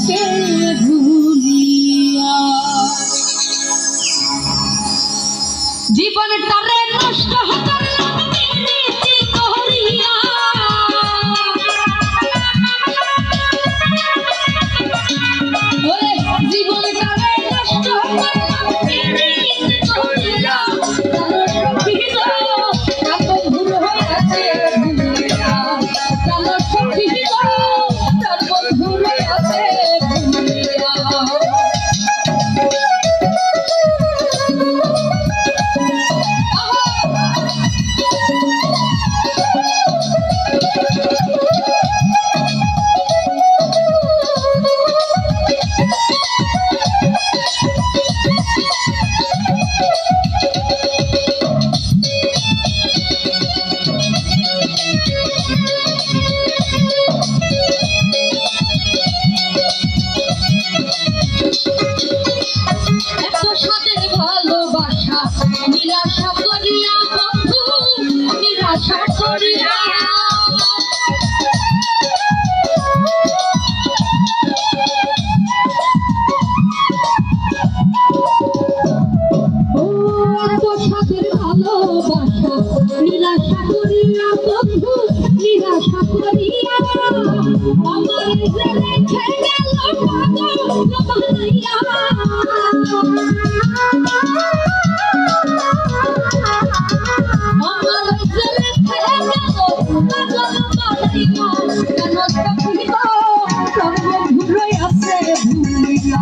আছে ভুলিয়া জীবনটারে নষ্ট করলাম নীতি করিয়া ওরে জীবনটারে নষ্ট করলাম নীতি করিয়া কারণ সখিল কারণ ভুল হয়েছে ভুলিয়া কারণ সখিল কারণ ভুল হয়েছে ভুলিয়া নিরাশা করিয়া বন্ধু নিরাশা করিয়া সাথের ভালোবাসা নিরাশা করিয়া বন্ধু নিরাশা করিয়া আমার যে রেখে গেল পাগল বানাইয়া কেন সখিল সর্বভূত আছে ভুলিয়া